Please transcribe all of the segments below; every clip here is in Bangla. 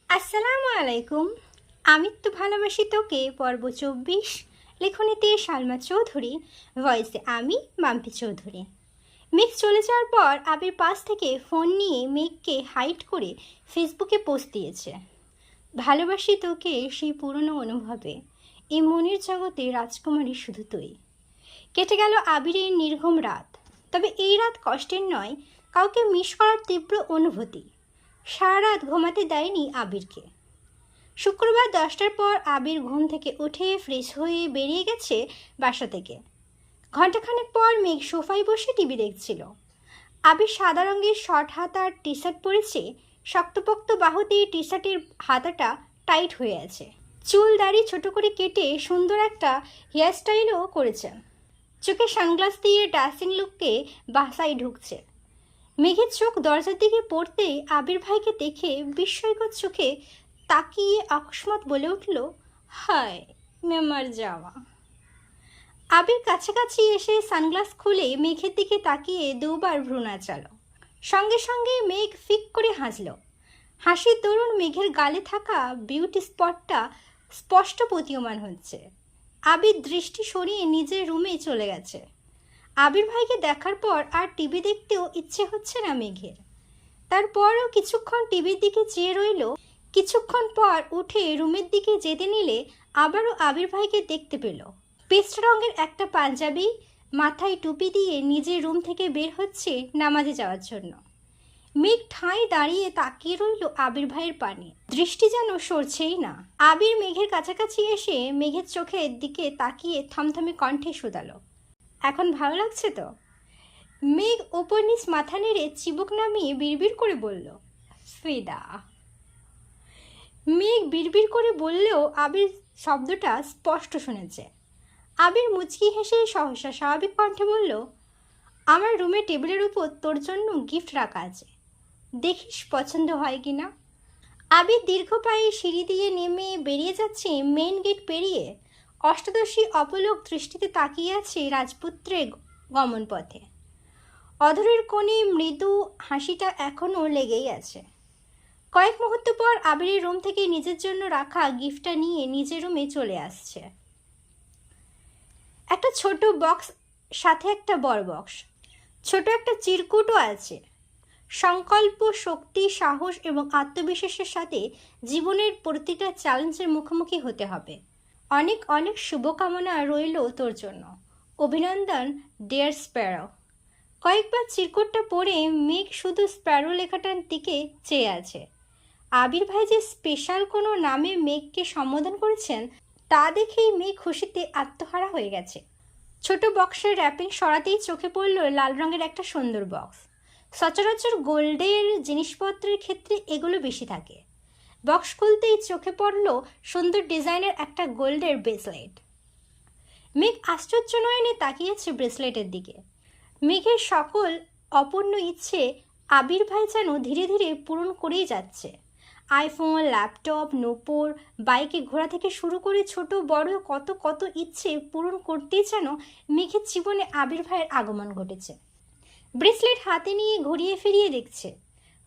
আসসালামু আলাইকুম। আমি তো ভালোবাসি তোকে পর্ব 24, লেখনীতে সালমা চৌধুরী, ভয়েসে আমি মাম্পি চৌধুরী। মেঘ চলে যাওয়ার পর আবির পাশ থেকে ফোন নিয়ে মেঘকে হাইড করে ফেসবুকে পোস্ট দিয়েছে। ভালোবাসি তোকে সেই পুরনো অনুভবে, এই মনের জগতে রাজকুমারী শুধু তুই। কেটে গেল আবিরের নির্ঘুম রাত, তবে এই রাত কষ্টের নয়, কাউকে মিস করার তীব্র অনুভূতি। সারা রাত ঘুমাতে দেয়নি আবিরকে। শুক্রবার 10টার পর আবির ঘুম থেকে উঠে ফ্রেশ হয়ে বেরিয়ে গেছে বাসা থেকে। ঘণ্টাখানেক পর মেঘ সোফায় বসে টিভি দেখছিল। আবির সাদা রঙের শর্ট হাতার টি শার্ট পরেছে, শক্তপোক্ত বাহুতে টি শার্টের হাতাটা টাইট হয়ে আছে। চুল দাড়ি ছোট করে কেটে সুন্দর একটা হেয়ার স্টাইলও করেছে। চোখে সানগ্লাস দিয়ে ড্যাসিং লুককে বাসায় ঢুকছে। মেঘের চোখ দরজার দিকে পড়তেই আবির ভাইকে দেখে বিস্ময়কর চোখে তাকিয়ে অকস্মাৎ বলে উঠল, হায় মেমার যাওয়া। আবির কাছাকাছি এসে সানগ্লাস খুলে মেঘের দিকে তাকিয়ে দুবার ভ্রু নাচালো। সঙ্গে সঙ্গে মেঘ ফিক করে হাসল। হাসির দরুন মেঘের গালে থাকা বিউটি স্পটটা স্পষ্ট প্রতীয়মান হচ্ছে। আবির দৃষ্টি সরিয়ে নিজের রুমে চলে গেছে। আবির ভাইকে দেখার পর আর টিভি দেখতেও ইচ্ছে হচ্ছে না মেঘের। তারপরও কিছুক্ষণ টিভির দিকে চেয়ে রইল। কিছুক্ষণ পর উঠে রুমের দিকে যেতে নিলে আবারও আবির ভাইকে দেখতে পেল। পেস্ট রঙের একটা পাঞ্জাবি, মাথায় টুপি দিয়ে নিজের রুম থেকে বের হচ্ছে নামাজে যাওয়ার জন্য। মেঘ ঠাঁই দাঁড়িয়ে তাকিয়ে রইল আবির ভাইয়ের পানে, দৃষ্টি যেন সরছেই না। আবির মেঘের কাছাকাছি এসে মেঘের চোখের দিকে তাকিয়ে থমথমে কণ্ঠে শুধালো, এখন ভালো লাগছে তো? মেঘ ওপর নিচ মাথা নেড়ে চিবুক নামিয়ে বিড়বিড় করে বলল, ফিদা। মেঘ বিড়বিড় করে বললেও আবির শব্দটা স্পষ্ট শুনেছে। আবির মুচকি হেসে সহসা স্বাভাবিক কণ্ঠে বলল, আমার রুমে টেবিলের উপর তোর জন্য গিফট রাখা আছে, দেখিস পছন্দ হয় কি না। আবির দীর্ঘ পায়ে সিঁড়ি দিয়ে নেমে বেরিয়ে যাচ্ছে। মেইন গেট পেরিয়ে অষ্টাদশী অপলক দৃষ্টিতে তাকিয়ে আছে রাজপুত্রের গমন পথে। অধরের কোণে মৃদু হাসিটা এখনও লেগেই আছে। কয়েক মুহূর্ত পর আবিরের রুম থেকে নিজের জন্য রাখা গিফটটা নিয়ে নিজের রুমে চলে আসছে। একটা ছোট বক্স, সাথে একটা বড় বক্স, ছোট একটা চিরকুটও আছে। সংকল্প, শক্তি, সাহস এবং আত্মবিশ্বাসের সাথে জীবনের প্রতিটা চ্যালেঞ্জের মুখোমুখি হতে হবে। অনেক অনেক শুভকামনা রইল তোর জন্য। অভিনন্দন ডিয়ার স্প্যারো। কয়েকবার চিরকুটটা পড়ে মেঘ শুধু স্প্যারো লেখাটার দিকে চেয়ে আছে। আবির ভাই যে স্পেশাল কোনো নামে মেঘকে সম্বোধন করেছেন তা দেখেই মেঘ খুশিতে আত্মহারা হয়ে গেছে। ছোট বক্সের র্যাপিং সরাতেই চোখে পড়ল লাল রঙের একটা সুন্দর বক্স। সচরাচর গোল্ডের জিনিসপত্রের ক্ষেত্রে এগুলো বেশি থাকে। বক্স খুলতেই চোখে পড়ল সুন্দর ডিজাইনের একটা গোল্ডের ব্রেসলেট। মেঘ আশ্চর্য নয়নে তাকিয়েছে ব্রেসলেটের দিকে। মেঘের সকল অপূর্ণ ইচ্ছে আবির ভাই যেন ধীরে ধীরে পূরণ করেই যাচ্ছে। আইফোন, ল্যাপটপ, নূপুর, বাইকে ঘোরা থেকে শুরু করে ছোট বড় কত কত ইচ্ছে পূরণ করতেই যেন মেঘের জীবনে আবির ভাইয়ের আগমন ঘটেছে। ব্রেসলেট হাতে নিয়ে ঘুরিয়ে ফিরিয়ে দেখছে।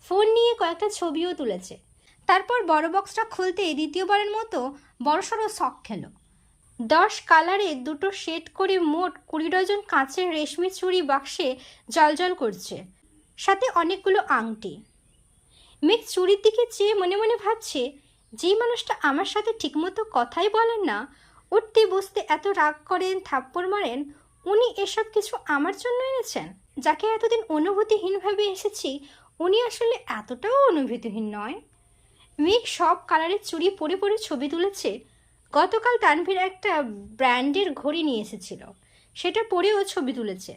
ফোন নিয়ে কয়েকটা ছবিও তুলেছে। তারপর বড় বক্সটা খুলতে দ্বিতীয়বারের মতো বড়সড় শখ খেল। 10 কালারে দুটো সেট করে মোট 20 ডজন কাঁচের রেশমি চুড়ি বাক্সে জলজল করছে, সাথে অনেকগুলো আংটি। মেঘ চুড়ির দিকে চেয়ে মনে মনে ভাবছে, যেই মানুষটা আমার সাথে ঠিকমতো কথাই বলেন না, উঠতে বসতে এত রাগ করেন, থাপ্পড় মারেন, উনি এসব কিছু আমার জন্য এনেছেন। যাকে এতদিন অনুভূতিহীনভাবে এসেছি, উনি আসলে এতটাও অনুভূতিহীন নয়। মেঘ সব কালারের চুড়ি পরে পরে ছবি তুলেছে। গতকাল তানভীর একটা ব্র্যান্ডের ঘড়ি নিয়ে এসেছিল, সেটা পরেও ছবি তুলেছে।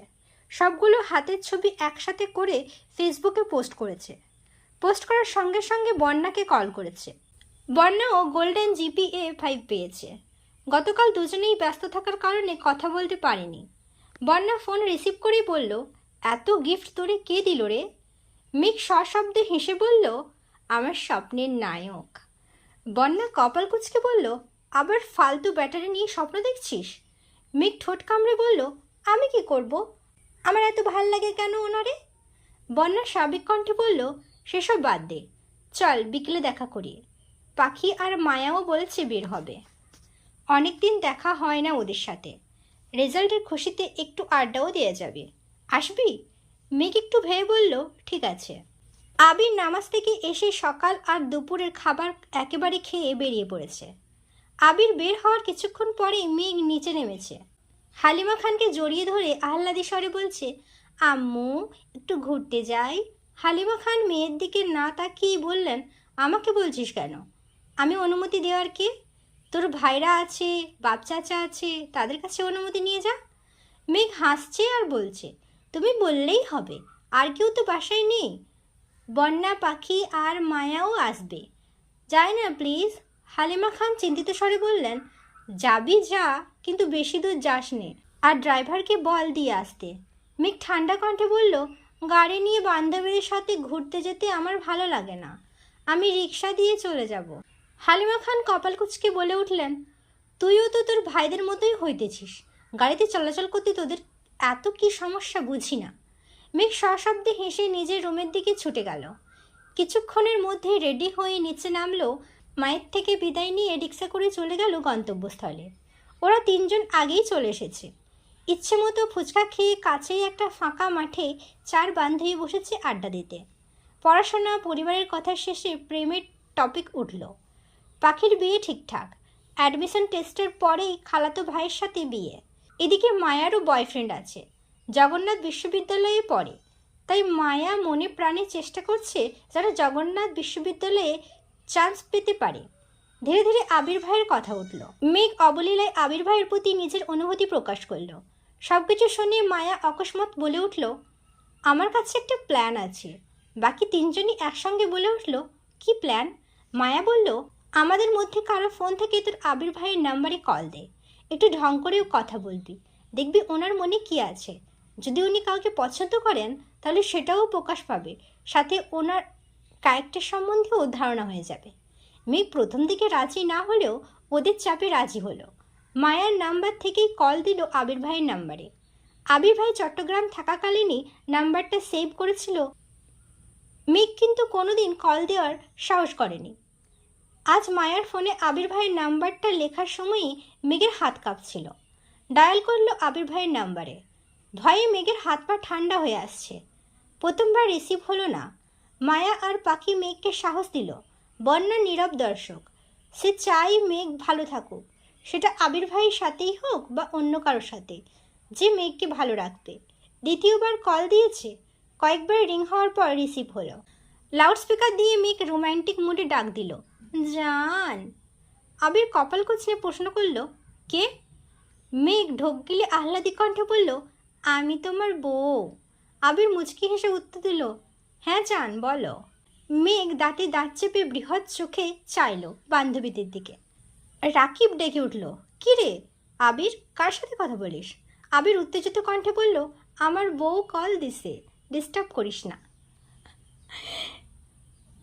সবগুলো হাতের ছবি একসাথে করে ফেসবুকে পোস্ট করেছে। পোস্ট করার সঙ্গে সঙ্গে বন্যাকে কল করেছে। বন্যাও গোল্ডেন জিপিএ 5 পেয়েছে। গতকাল দুজনেই ব্যস্ত থাকার কারণে কথা বলতে পারেনি। বন্যা ফোন রিসিভ করেই বলল, এত গিফট তোরে কে দিল রে? মেঘ সশব্দে হেসে বলল, আমার স্বপ্নের নায়ক। বন্যা কপাল কুঁচকে বলল, আবার ফালতু ব্যাটারি নিয়ে স্বপ্ন দেখছিস? মেঘ ঠোঁট কামড়ে বলল, আমি কি করব? আমার এত ভাল লাগে কেন ওনারে? বন্যা স্বাভাবিক কণ্ঠে বলল, সেসব বাদ দে, চল বিকেলে দেখা করি। পাখি আর মায়াও বলেছে বের হবে। অনেক দিন দেখা হয় না ওদের সাথে। রেজাল্টের খুশিতে একটু আড্ডাও দেওয়া যাবে। আসবি? মেঘ একটু ভেবে বলল, ঠিক আছে। আবির নামাজ থেকে এসে সকাল আর দুপুরের খাবার একেবারে খেয়ে বেরিয়ে পড়েছে। আবির বের হওয়ার কিছুক্ষণ পরে মেঘ নিচে নেমেছে। হালিমা খানকে জড়িয়ে ধরে আহ্লাদি স্বরে বলছে, আম্মু একটু ঘুরতে যাই। হালিমা খান মেয়ের দিকে না তাকিয়ে বললেন, আমাকে বলছিস কেন? আমি অনুমতি দেওয়ার কে? তোর ভাইরা আছে, বাপ চাচা আছে, তাদের কাছে অনুমতি নিয়ে যা। মেঘ হাসছে আর বলছে, তুমি বললেই হবে, আর কেউ তো বাসায় নেই। বন্যা, পাখি আর মায়াও আসবে। যাই না প্লিজ। হালিমা খান চিন্তিত স্বরে বললেন, যাবি যা, কিন্তু বেশি দূর যাস নে, আর ড্রাইভারকে বল দিয়ে আসতে। মেঘ ঠান্ডা কণ্ঠে বলল, গাড়ি নিয়ে বান্ধবীদের সাথে ঘুরতে যেতে আমার ভালো লাগে না, আমি রিক্সা দিয়ে চলে যাব। হালিমা খান কপাল কুঁচকে বলে উঠলেন, তুইও তো তোর ভাইদের মতোই হইতেছিস, গাড়িতে চলাচল করতে তোদের এত কি সমস্যা বুঝি না। মেঘ সশব্দে হেসে নিজের রুমের দিকে ছুটে গেল। কিছুক্ষণের মধ্যেই রেডি হয়ে নিচে নামলো। মায়ের থেকে বিদায় নিয়ে রিক্সা করে চলে গেল গন্তব্যস্থলে। ওরা তিনজন আগেই চলে এসেছে। ইচ্ছে মতো ফুচকা খেয়ে কাছেই একটা ফাঁকা মাঠে চার বান্ধবী বসেছে আড্ডা দিতে। পড়াশোনা, পরিবারের কথা শেষে প্রেমের টপিক উঠল। পাখির বিয়ে ঠিকঠাক, অ্যাডমিশন টেস্টের পরেই খালাতো ভাইয়ের সাথে বিয়ে। এদিকে মায়ারও বয়ফ্রেন্ড আছে, জগন্নাথ বিশ্ববিদ্যালয়ে পড়ে। তাই মায়া মনে প্রাণে চেষ্টা করছে যারা জগন্নাথ বিশ্ববিদ্যালয়ে চান্স পেতে পারে। ধীরে ধীরে আবির ভাইয়ের কথা উঠল। মেঘ অবলীলায় আবির ভাইয়ের প্রতি নিজের অনুভূতি প্রকাশ করল। সব কিছু শুনে মায়া অকস্মাৎ বলে উঠল, আমার কাছে একটা প্ল্যান আছে। বাকি তিনজনই একসঙ্গে বলে উঠল, কি প্ল্যান? মায়া বলল, আমাদের মধ্যে কারো ফোন থেকে তোর আবির ভাইয়ের নাম্বারে কল দে, একটু ঢং করেও কথা বলবি, দেখবি ওনার মনে কি আছে। যদি উনি কাউকে পছন্দ করেন তাহলে সেটাও প্রকাশ পাবে, সাথে ওনার ক্যারেক্টার সম্বন্ধেও ধারণা হয়ে যাবে। মেঘ প্রথম দিকে রাজি না হলেও ওদের চাপে রাজি হলো। মায়ার নাম্বার থেকেই কল দিল আবির ভাইয়ের নাম্বারে। আবির ভাই চট্টগ্রাম থাকাকালীনই নাম্বারটা সেভ করেছিল। মেঘ কিন্তু কোনোদিন কল দেওয়ার সাহস করেনি। আজ মায়ার ফোনে আবির ভাইয়ের নাম্বারটা লেখার সময়ই মেঘের হাত কাঁপছিল। ডায়াল করলো আবির ভাইয়ের নাম্বারে। ভয়ে মেঘের হাত পা ঠান্ডা হয়ে আসছে। প্রথমবার রিসিভ হলো না। মায়া আর পাখি মেঘকে সাহস দিল। বন্যা নীরব দর্শক, সে চাই মেঘ ভালো থাকুক, সেটা আবির ভাইয়ের সাথেই হোক বা অন্য কারোর সাথে, যে মেঘকে ভালো রাখবে। দ্বিতীয়বার কল দিয়েছে। কয়েকবার রিং হওয়ার পর রিসিভ হলো। লাউডস্পিকার দিয়ে মেঘ রোম্যান্টিক মুডে ডাক দিল, জান। আবির কপাল কুঁচড়ে প্রশ্ন করল, কে? মেঘ ঢোক গিলে আহ্লাদি কণ্ঠে বলল, আমি তোমার বউ। আবির মুচকি হেসে উত্তর দিল, হ্যাঁ জান বলো। মেঘ দাঁতে দাঁত চেপে বৃহৎ চোখে চাইল বান্ধবীদের দিকে। রাকিব ডেকে উঠল, কি রে আবির, কার সাথে কথা বলিস? আবির উত্তেজিত কণ্ঠে বলল, আমার বউ কল দিছে, ডিস্টার্ব করিস না।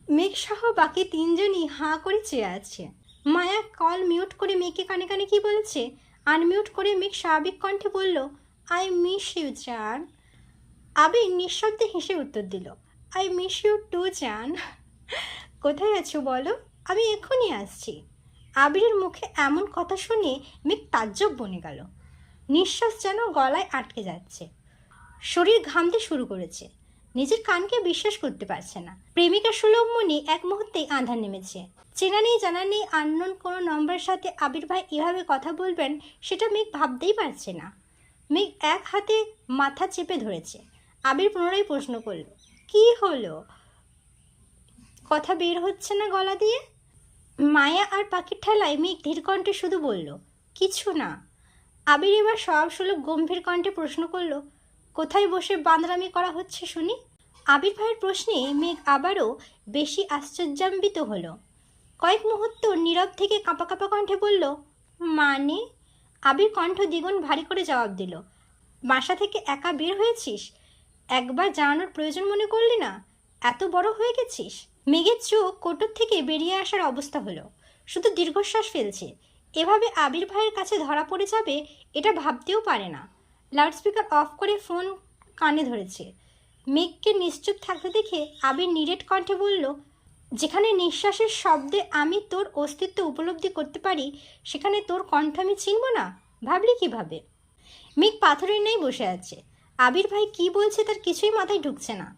মেঘ সহ বাকি তিনজনই হাঁ করে চেয়ে আছে। মায়া কল মিউট করে মেঘকে কানে কানে কি বলেছে আনমিউট করে মেঘ স্বাভাবিক কণ্ঠে বলল, আই মিস ইউ জান। আবির নিঃশব্দে হেসে উত্তর দিল, আই মিস ইউ টু জান। কোথায় আছো বলো, আমি এক্ষুনি আসছি। আবিরের মুখে এমন কথা শুনে মেঘ তাজ্জব বনে গেল। নিঃশ্বাস যেন গলায় আটকে যাচ্ছে। শরীর ঘামতে শুরু করেছে। নিজের কানকে বিশ্বাস করতে পারছে না। প্রেমিকা সুলভ মনে এক মুহূর্তেই আঁধার নেমেছে। চেনা নেই জানা নেই আননোন কোনো নম্বরের সাথে আবির ভাই এভাবে কথা বলবেন সেটা মেঘ ভাবতেই পারছে না। মেঘ এক হাতে মাথা চেপে ধরেছে। আবির পুনরায় প্রশ্ন করল, কি হলো? কথা বের হচ্ছে না গলা দিয়ে। মায়া আর পাখির ঠেলায় মেঘ ধীর কণ্ঠে শুধু বলল, কিছু না। আবির এবার স্বভাবসুলভ গম্ভীর কণ্ঠে প্রশ্ন করল, কোথায় বসে বাঁদরামি করা হচ্ছে শুনি? আবির ভাইয়ের প্রশ্নে মেঘ আবারও বেশি আশ্চর্যান্বিত হলো। কয়েক মুহূর্ত নীরব থেকে কাঁপা কাঁপা কণ্ঠে বলল, মানে? আবির কণ্ঠ দ্বিগুণ ভারী করে জবাব দিল, বাসা থেকে একা বের হয়েছিস? একবার জানানোর প্রয়োজন মনে করলি না? এত বড় হয়ে গেছিস? মেঘের চোখ কোটর থেকে বেরিয়ে আসার অবস্থা হলো। শুধু দীর্ঘশ্বাস ফেলছে। এভাবে আবির ভাইয়ের কাছে ধরা পড়ে যাবে এটা ভাবতেও পারে না। লাউডস্পিকার অফ করে ফোন কানে ধরেছে। মেঘকে নিশ্চুপ থাকতে দেখে আবির নিরেট কণ্ঠে বলল, যেখানে নিঃশ্বাসের শব্দে আমি তোর অস্তিত্ব উপলব্ধি করতে পারি, সেখানে তোর কণ্ঠ আমি চিনব না? ভাবলি কিভাবে? মেঘ পাথরের ন্যায় বসে আছে। আবির ভাই কি বলছে তার কিছুই মাথায় ঢুকছে না।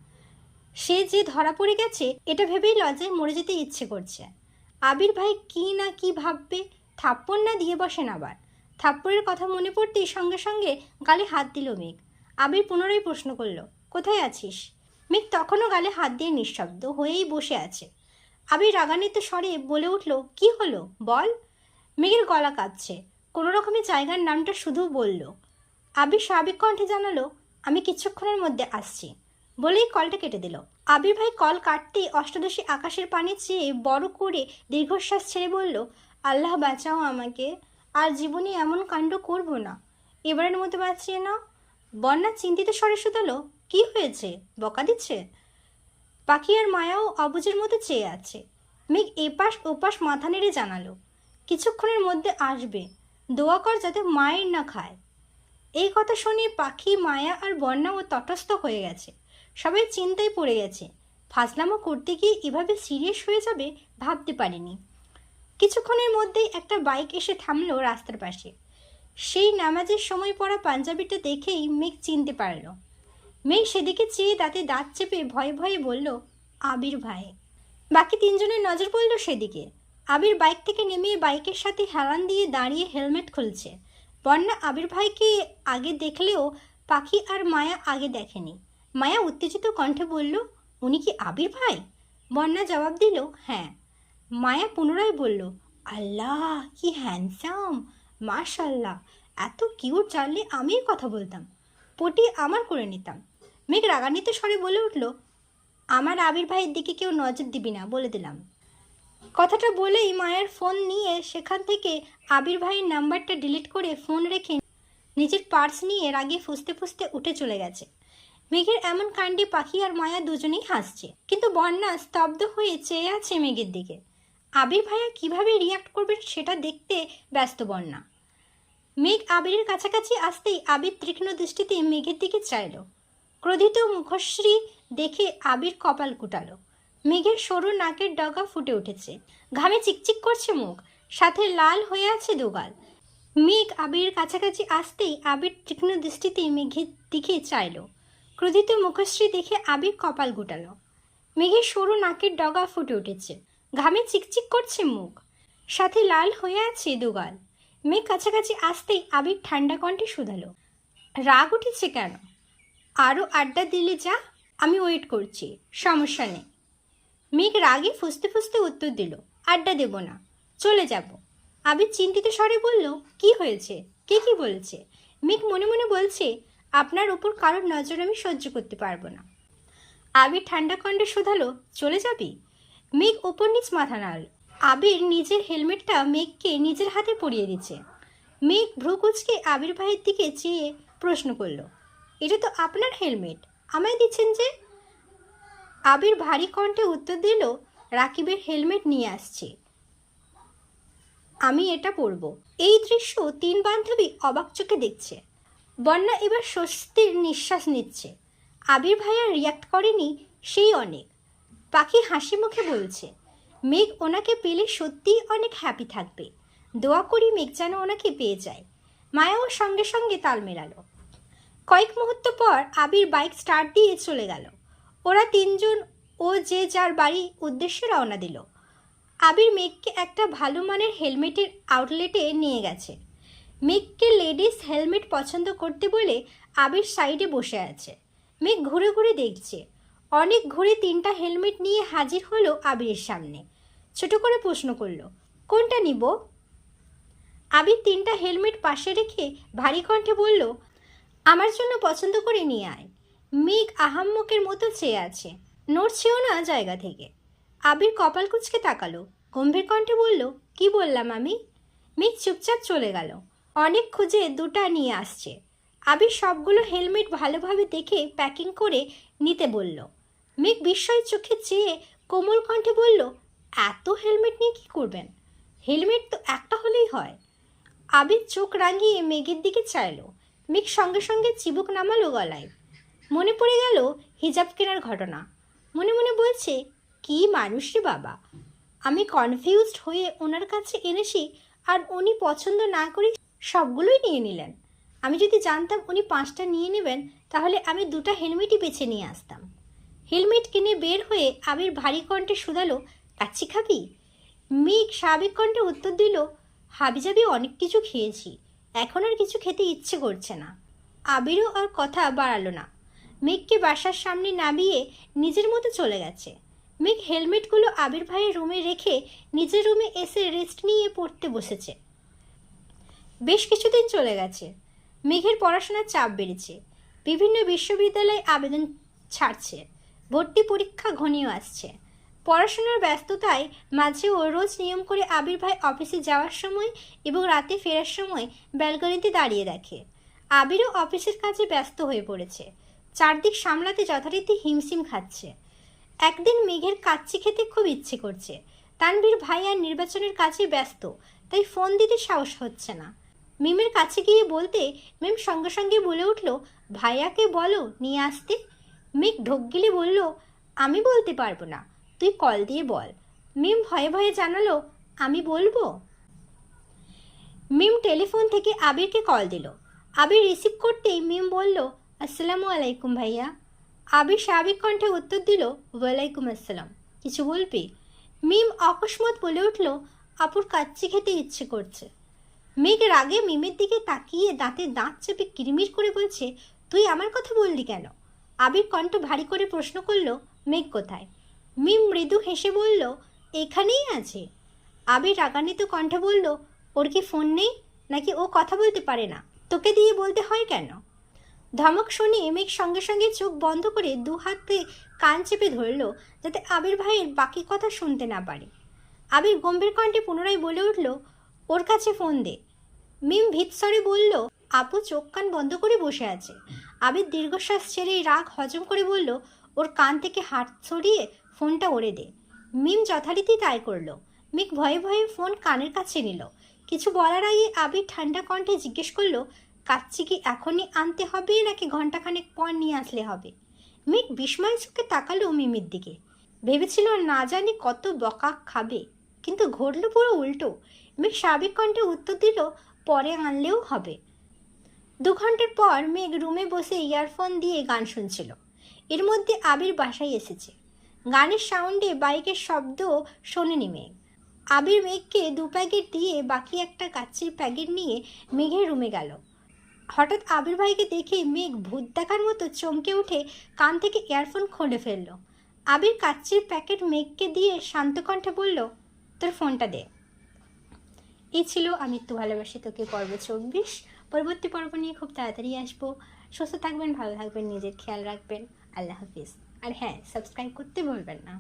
সে যে ধরা পড়ে গেছে এটা ভেবেই লজ্জায় মরে যেতে ইচ্ছে করছে। আবির ভাই কি না কি ভাববে। থাপ্পড় না দিয়ে বসেন আবার। থাপ্পড়ের কথা মনে পড়তেই সঙ্গে সঙ্গে গালে হাত দিল মেঘ। আবির পুনরায় প্রশ্ন করল, কোথায় আছিস? মেঘ তখনও গালে হাত দিয়ে নিঃশব্দ হয়েই বসে আছে। আবির রাগান্বিত স্বরে বলে উঠল, কি হলো বল? মেঘের গলা কাঁপছে। কোনো রকমে জায়গার নামটা শুধু বলল। আবির স্বাভাবিক কণ্ঠে জানালো, আমি কিছুক্ষণের মধ্যে আসছি, বলেই কলটা কেটে দিল। আবির ভাই কল কাটতেই অষ্টাদশী আকাশের পানে চেয়ে বড় করে দীর্ঘশ্বাস ছেড়ে বলল, আল্লাহ বাঁচাও আমাকে, আর জীবনে এমন কাণ্ড করব না, এবারের মতো বাঁচিয়ে নাও। বন্যা চিন্তিত স্বরে শুধালো, কি হয়েছে? বকা দিচ্ছে? পাখি আর মায়াও অবুঝের মতো চেয়ে আছে। মেঘ এপাশ ওপাশ মাথা নেড়ে জানালো, কিছুক্ষণের মধ্যে আসবে, দোয়া কর যাতে মায়ের না খায়। এই কথা শুনে পাখি, মায়া আর বন্যাও তটস্থ হয়ে গেছে। সবাই চিন্তায় পড়ে গেছে। ফাজলামো করতে গিয়ে এভাবে সিরিয়াস হয়ে যাবে ভাবতে পারিনি। কিছুক্ষণের মধ্যেই একটা বাইক এসে থামলো রাস্তার পাশে। সেই নামাজের সময় পড়া পাঞ্জাবিটা দেখেই মেঘ চিনতে পারল। মেঘ সেদিকে চেয়ে দাঁতে দাঁত চেপে ভয়ে ভয়ে বলল, আবির ভাই। বাকি তিনজনের নজর পড়ল সেদিকে। আবির বাইক থেকে নেমে বাইকের সাথে হেলান দিয়ে দাঁড়িয়ে হেলমেট খুলছে। বন্যা আবির ভাইকে আগে দেখলেও পাখি আর মায়া আগে দেখেনি। মায়া উত্তেজিত কণ্ঠে বলল, উনি কি আবির ভাই? বন্যা জবাব দিল, হ্যাঁ। মায়া পুনরায় বলল, আল্লাহ কি হ্যান্ডসাম, মাশাল্লাহ, এত কিউট, জানলে আমিই কথা বলতাম, পটি আমার করে নিতাম। মেঘ রাগান্বিত স্বরে বলে উঠল, আমার আবির ভাইয়ের দিকে কেউ নজর দিবি না, বলে দিলাম। কথাটা বলেই মায়ের ফোন নিয়ে সেখান থেকে আবির ভাইয়ের নাম্বারটা ডিলিট করে ফোন রেখে নিজের পার্স নিয়ে রাগে ফুঁসতে ফুঁসতে উঠে চলে গেছে। মেঘের এমন কাণ্ডে পাখি আর মায়া দুজনেই হাসছে, কিন্তু বন্যা স্তব্ধ হয়ে চেয়ে আছে মেঘের দিকে। আবির ভাইয়া কিভাবে রিয়াক্ট করবেন সেটা দেখতে ব্যস্ত বন্যা। মেঘ আবিরের কাছাকাছি আসতেই আবির তীক্ষ্ণ দৃষ্টিতে মেঘের দিকে চাইল। ক্রোধিত মুখশ্রী দেখে আবির কপাল কুটালো। মেঘের সরু নাকের ডগা ফুটে উঠেছে, ঘামে চিকচিক করছে মুখ, সাথে লাল হয়ে আছে দুগাল। মেঘ আবিরের কাছাকাছি আসতেই আবির তীক্ষ্ণ দৃষ্টিতে মেঘের দিকে চাইল। ক্রোধিত মুখশ্রী দেখে আবির কপাল গুটালো। মেঘের সরু নাকের ডগা ফুটে উঠেছে, ঘামে চিকচিক করছে মুখ, সাথে লাল হয়ে আছে দুগাল। মেঘ কাছাকাছি আসতেই আবির ঠান্ডা কণ্ঠে শুধালো, রাগ উঠেছে কেন? আরও আড্ডা দিলে যা, আমি ওয়েট করছি, সমস্যা নেই। মেঘ রাগে ফুঁসতে ফুঁসতে উত্তর দিল, আড্ডা দেব না, চলে যাব। আবির চিন্তিত স্বরে বলল, কি হয়েছে? কে কি বলেছে? মেঘ মনে মনে বলছে, আপনার উপর কারোর নজর আমি সহ্য করতে পারবো না। আবির ঠান্ডা কণ্ঠে শুধালো, চলে যাবি? মেঘ ওপর নিচ মাথা নাড়ল। আবির নিজের হেলমেটটা মেঘকে নিজের হাতে পরিয়ে দিচ্ছে। মেঘ ভ্রু কুঁচকে আবির ভাইয়ের দিকে চেয়ে প্রশ্ন করল, এটা তো আপনার হেলমেট, আমায় দিচ্ছেন যে? আবির ভারী কণ্ঠে উত্তর দিল, রাকিবের হেলমেট নিয়ে আসছি, আমি এটা পরব। এই দৃশ্য তিন বান্ধবী অবাক চোখে দেখছে। বন্যা এবার স্বস্তির নিঃশ্বাস নিচ্ছে। আবির ভাইয়া রিয়াক্ট করেনি, সেই অনেক। পাখি হাসি মুখে বলছে, মেঘ ওনাকে পেলে সত্যিই অনেক হ্যাপি থাকবে, দোয়া করি মেঘ যেন ওনাকে পেয়ে যায়। মায়াও সঙ্গে সঙ্গে তাল মেলালো। কয়েক মুহূর্ত পর আবির বাইক স্টার্ট দিয়ে চলে গেল। ওরা তিনজন ও যে যার বাড়ি উদ্দেশ্যে রওনা দিল। আবির মেঘকে একটা ভালো মানের হেলমেটের আউটলেটে নিয়ে গেছে। মেঘকে লেডিস হেলমেট পছন্দ করতে বলে আবির সাইডে বসে আছে। মেঘ ঘুরে ঘুরে দেখছে। অনেক ঘুরে তিনটা হেলমেট নিয়ে হাজির হলো আবিরের সামনে। ছোট করে প্রশ্ন করলো, কোনটা নিব? আবির তিনটা হেলমেট পাশে রেখে ভারী কণ্ঠে বলল, আমার জন্য পছন্দ করে নিয়ে আয়। মেঘ আহাম্মকের মতো চেয়ে আছে, নড়ছেও না জায়গা থেকে। আবির কপাল কুঁচকে তাকালো, গম্ভীর কণ্ঠে বলল, কি বললাম আমি? মেঘ চুপচাপ চলে গেল। অনেক খুঁজে দুটা নিয়ে আসছে। আবির সবগুলো হেলমেট ভালোভাবে দেখে প্যাকিং করে নিতে বলল। মেঘ বিস্ময় চোখে চেয়ে কোমল কণ্ঠে বলল, এত হেলমেট নিয়ে কী করবেন? হেলমেট তো একটা হলেই হয়। আবির চোখ রাঙিয়ে মেঘের দিকে চাইল। মেঘ সঙ্গে সঙ্গে চিবুক নামালো গলায়। মনে পড়ে গেল হিজাব কেনার ঘটনা। মনে মনে বলছে, কি মানুষ রে বাবা! আমি কনফিউজড হয়ে ওনার কাছে এনেছি, আর উনি পছন্দ না করে সবগুলোই নিয়ে নিলেন। আমি যদি জানতাম উনি 5টা নিয়ে নেবেন, তাহলে আমি 2টা হেলমেটই বেছে নিয়ে আসতাম। হেলমেট কিনে বের হয়ে আবির ভারী কণ্ঠে শুধালো, কাচ্চি খাবি? মেঘ স্বাভাবিক কণ্ঠে উত্তর দিল, হাবিজাবি অনেক কিছু খেয়েছি, এখন আর কিছু খেতে ইচ্ছে করছে না। আবিরও আর কথা বাড়ালো না। মেঘকে বাসার সামনে নামিয়ে নিজের মতো চলে গেছে। মেঘ হেলমেটগুলো আবির ভাইয়ের রুমে রেখে নিজের রুমে এসে রেস্ট নিয়ে পড়তে বসেছে। বেশ কিছুদিন চলে গেছে। মেঘের পড়াশোনার চাপ বেড়েছে। বিভিন্ন বিশ্ববিদ্যালয়ে আবেদন ছাড়ছে। ভর্তি পরীক্ষা ঘনিয়ে আসছে। পড়াশোনার ব্যস্ততায় মাঝেও রোজ নিয়ম করে আবির ভাই অফিসে যাওয়ার সময় এবং রাতে ফেরার সময় ব্যালকনিতে দাঁড়িয়ে দেখে। আবিরও অফিসের কাজে ব্যস্ত হয়ে পড়েছে। চারদিক সামলাতে যথারীতি হিমশিম খাচ্ছে। একদিন মেঘের কাচ্চি খেতে খুব ইচ্ছে করছে। তানভীর ভাই আর নির্বাচনের কাজে ব্যস্ত, তাই ফোন দিতে সাহস হচ্ছে না। মিমের কাছে গিয়ে বলতে মিম সঙ্গে সঙ্গে বলে উঠল, ভাইয়াকে বলো নিয়ে আসতে। মেঘ ঢোক গিলে বলল, আমি বলতে পারবো না, তুই কল দিয়ে বল। মিম ভয়ে ভয়ে জানালো, আমি বলবো। মিম টেলিফোন থেকে আবিরকে কল দিল। আবির রিসিভ করতেই মিম বলল, আসসালামু আলাইকুম ভাইয়া। আবির স্বাভাবিক কণ্ঠে উত্তর দিল, ওয়ালাইকুম আসসালাম। কিছু বলবি? মিম অকস্মাৎ বলে উঠল, আপুর কাচ্চি খেতে ইচ্ছে করছে। মেঘ রাগে মিমের দিকে তাকিয়ে দাঁতে দাঁত চেপে কিরমির করে বলছে, তুই আমার কথা বললি কেন? আবির কণ্ঠ ভারী করে প্রশ্ন করল, মেঘ কোথায়? মিম মৃদু হেসে বলল, এখানেই আছে। আবির রাগান্বিত কণ্ঠে বলল, ওর কি ফোন নেই, নাকি ও কথা বলতে পারে না? তোকে দিয়ে বলতে হয় কেন? ধমক শুনিয়ে মেঘ সঙ্গে সঙ্গে চোখ বন্ধ করে 2 হাতে কান চেপে ধরল, যাতে আবির ভাইয়ের বাকি কথা শুনতে না পারে। আবির গম্ভীর কণ্ঠে পুনরায় বলে উঠল, ওর কাছে ফোন দে। মিম ভীতস্বরে বলল, আপু চোখ কান বন্ধ করে বসে আছে। আবির দীর্ঘশ্বাস ছেড়ে রাগ হজম করে বলল, ওর কান থেকে হাত সরিয়ে ফোনটা ওড়ে দে। মিম যথারীতি তাই করল। মেঘ ভয়ে ভয়ে ফোন কানের কাছে নিল। কিছু বলার আগে আবির ঠান্ডা কণ্ঠে জিজ্ঞেস করলো, কাচ্চি কি এখনই আনতে হবে নাকি ঘন্টাখানেক পর নিয়ে আসলে হবে? মেঘ বিস্ময় চোখে তাকালো মিমির দিকে। ভেবেছিল না জানি কত বকা খাবে, কিন্তু ঘটল পুরো উল্টো। মেঘ স্বাভাবিক কণ্ঠে উত্তর দিল, পরে আনলেও হবে। 2 ঘন্টার পর মেঘ রুমে বসে ইয়ারফোন দিয়ে গান শুনছিল। এর মধ্যে আবির বাসায় এসেছে। গানের সাউন্ডে বাইকের শব্দ শোনেনি মেঘ। আবির মেঘকে 2 প্যাকেট দিয়ে বাকি একটা কাচ্চির প্যাকেট নিয়ে মেঘের রুমে গেল। হঠাৎ আবির ভাইকে দেখে মেঘ ভূত দেখার মতো চমকে উঠে কান থেকে ইয়ারফোন খুলে ফেলল। আবির কাচ্চির প্যাকেট মেঘকে দিয়ে শান্ত কণ্ঠে বলল, তোর ফোনটা দে। এই ছিল আমি একটু ভালোবাসি তোকে পর্ব 24। পরবর্তী পর্ব নিয়ে খুব তাড়াতাড়ি আসবো। সুস্থ থাকবেন, ভালো থাকবেন, নিজের খেয়াল রাখবেন। আল্লাহ হাফিজ। আর হ্যাঁ, সাবস্ক্রাইব করতে ভুলবেন না।